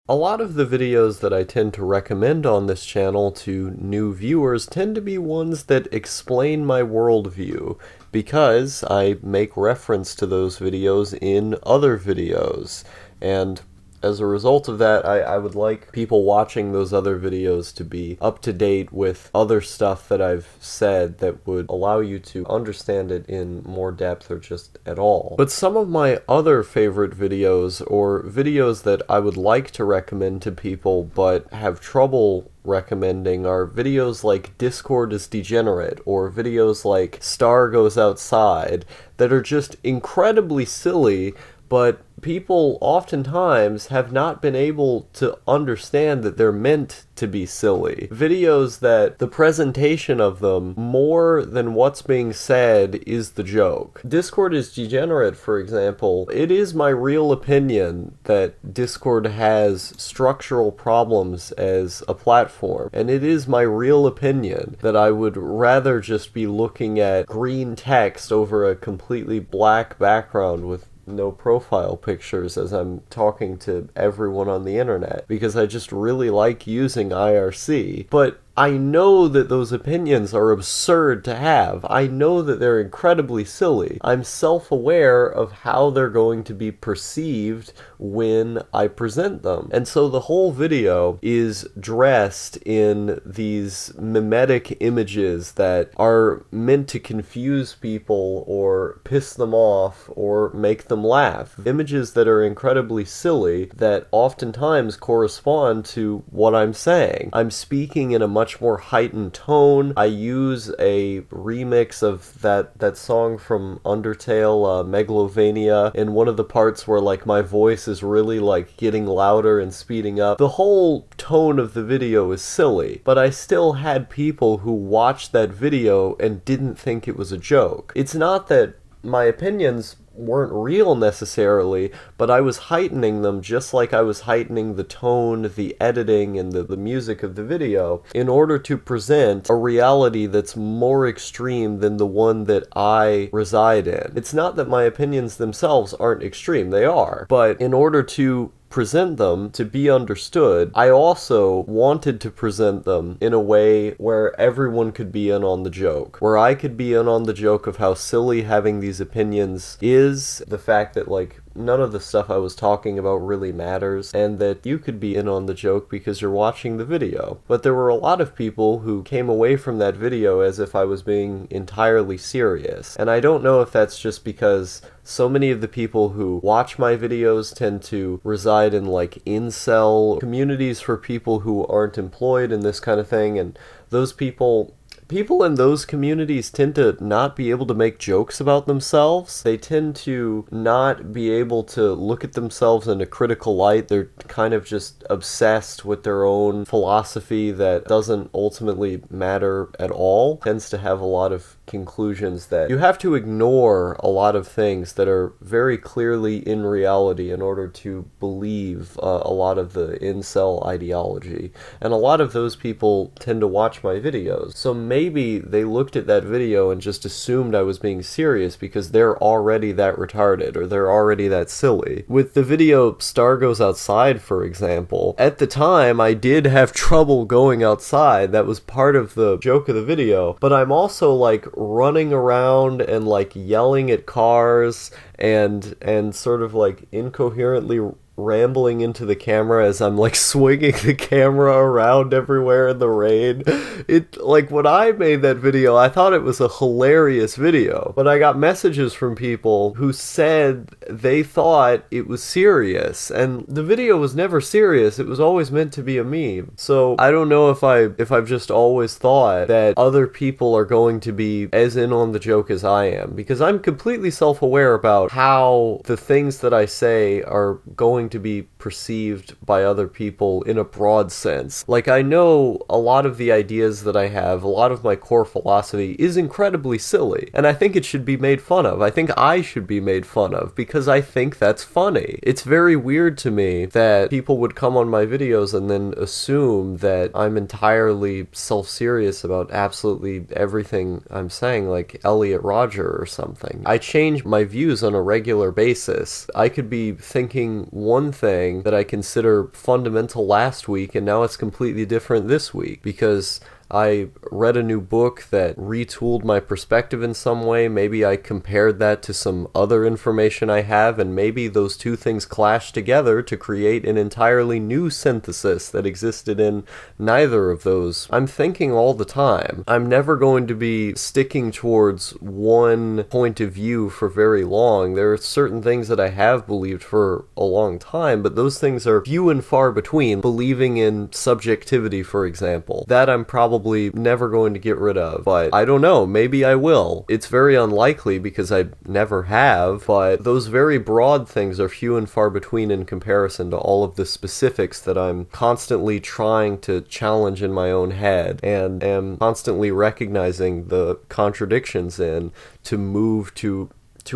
A lot of the videos that I tend to recommend on this channel to new viewers tend to be ones that explain my worldview, because I make reference to those videos in other videos, and as a result of that, I would like people watching those other videos to be up to date with other stuff that I've said that would allow you to understand it in more depth or just at all. But some of my other favorite videos, or videos that I would like to recommend to people but have trouble recommending, are videos like Discord is Degenerate, or videos like Star Goes Outside, that are just incredibly silly, but people oftentimes have not been able to understand that they're meant to be silly. Videos that the presentation of them, more than what's being said, is the joke. Discord is Degenerate, for example, it is my real opinion that Discord has structural problems as a platform, and it is my real opinion that I would rather just be looking at green text over a completely black background with no profile pictures as I'm talking to everyone on the internet, because I just really like using IRC. But I know that those opinions are absurd to have. I know that they're incredibly silly. I'm self-aware of how they're going to be perceived when I present them. And so the whole video is dressed in these mimetic images that are meant to confuse people or piss them off or make them laugh. Images that are incredibly silly that oftentimes correspond to what I'm saying. I'm speaking in a much more heightened tone. I use a remix of that song from Undertale, Megalovania, in one of the parts where like my voice is really like getting louder and speeding up. The whole tone of the video is silly, but I still had people who watched that video and didn't think it was a joke. It's not that my opinions weren't real necessarily, but I was heightening them just like I was heightening the tone, the editing, and the music of the video in order to present a reality that's more extreme than the one that I reside in. It's not that my opinions themselves aren't extreme, they are, but in order to present them to be understood, I also wanted to present them in a way where everyone could be in on the joke, where I could be in on the joke of how silly having these opinions is, the fact that like none of the stuff I was talking about really matters, and that you could be in on the joke because you're watching the video. But there were a lot of people who came away from that video as if I was being entirely serious, and I don't know if that's just because so many of the people who watch my videos tend to reside in like incel communities for people who aren't employed and this kind of thing, and those people in those communities tend to not be able to make jokes about themselves. They tend to not be able to look at themselves in a critical light. They're kind of just obsessed with their own philosophy that doesn't ultimately matter at all. Tends to have a lot of conclusions that you have to ignore a lot of things that are very clearly in reality in order to believe a lot of the incel ideology. And a lot of those people tend to watch my videos. So maybe they looked at that video and just assumed I was being serious because they're already that retarded or they're already that silly. With the video Star Goes Outside, for example, at the time I did have trouble going outside. That was part of the joke of the video. But I'm also like running around and like yelling at cars and sort of like incoherently rambling into the camera as I'm like swinging the camera around everywhere in the rain. It, like, when I made that video, I thought it was a hilarious video, but I got messages from people who said they thought it was serious, and the video was never serious. It was always meant to be a meme. So I don't know if I've just always thought that other people are going to be as in on the joke as I am, because I'm completely self-aware about how the things that I say are going to be perceived by other people in a broad sense. Like, I know a lot of the ideas that I have, a lot of my core philosophy is incredibly silly, and I think it should be made fun of. I think I should be made fun of because I think that's funny. It's very weird to me that people would come on my videos and then assume that I'm entirely self-serious about absolutely everything I'm saying, like Elliot Rodger or something. I change my views on a regular basis. I could be thinking one thing thing that I consider fundamental last week, and now it's completely different this week because I read a new book that retooled my perspective in some way. Maybe I compared that to some other information I have, and maybe those two things clashed together to create an entirely new synthesis that existed in neither of those. I'm thinking all the time. I'm never going to be sticking towards one point of view for very long. There are certain things that I have believed for a long time, but those things are few and far between. Believing in subjectivity, for example. That I'm probably never going to get rid of, but I don't know, maybe I will. It's very unlikely because I never have, but those very broad things are few and far between in comparison to all of the specifics that I'm constantly trying to challenge in my own head and am constantly recognizing the contradictions in to move to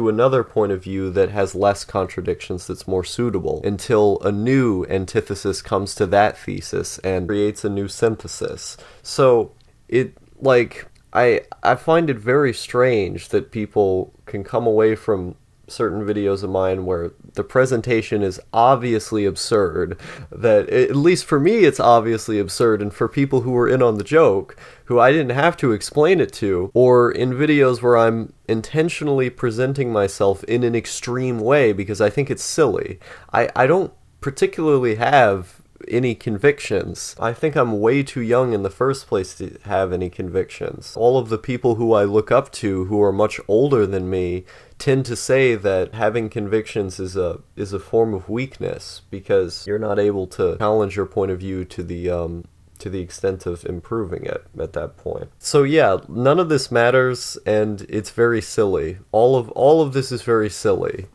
another point of view that has less contradictions, that's more suitable, until a new antithesis comes to that thesis and creates a new synthesis. So, I find it very strange that people can come away from certain videos of mine where the presentation is obviously absurd, that at least for me it's obviously absurd, and for people who were in on the joke, who I didn't have to explain it to, or in videos where I'm intentionally presenting myself in an extreme way because I think it's silly. I don't particularly have any convictions. I think I'm way too young in the first place to have any convictions. All of the people who I look up to who are much older than me tend to say that having convictions is a form of weakness because you're not able to challenge your point of view to the extent of improving it at that point. So yeah, none of this matters, and it's very silly. All of this is very silly.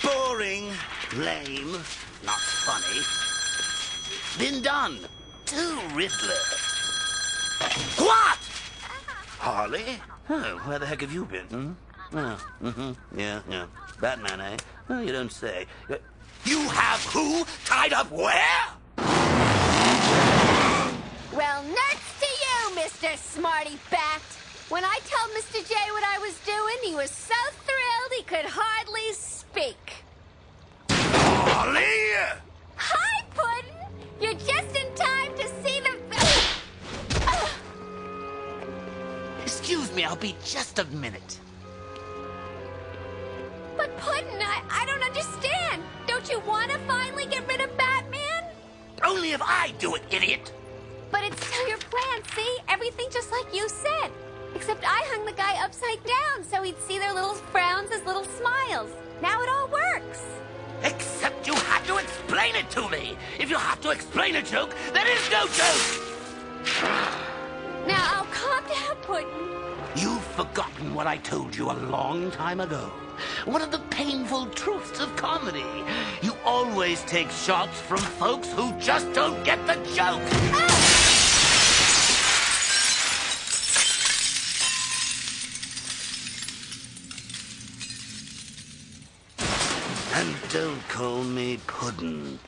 Boring, lame, not funny. Been done. To Riddler. What? Harley? Oh, where the heck have you been? Oh, yeah. Batman, eh? Oh, you don't say. You have who tied up where? Well, nuts to you, Mr. Smarty Bat. When I told Mr. J what I was doing, he was so thrilled he could hardly speak. Harley! Hi, Puddin'! You're just in time to see the... Excuse me, I'll be just a minute. But Puddin', I don't understand. Don't you want to finally get rid of Batman? Only if I do it, idiot! But it's still your plan, see? Everything just like you said. Except I hung the guy upside down so he'd see their little frowns as little smiles. Now it all works. Except you had to explain it to me. If you have to explain a joke, there is no joke. Now, I'll calm down, Puddin'. You've forgotten what I told you a long time ago. One of the painful truths of comedy. You always take shots from folks who just don't get the joke. And don't call me Puddin'.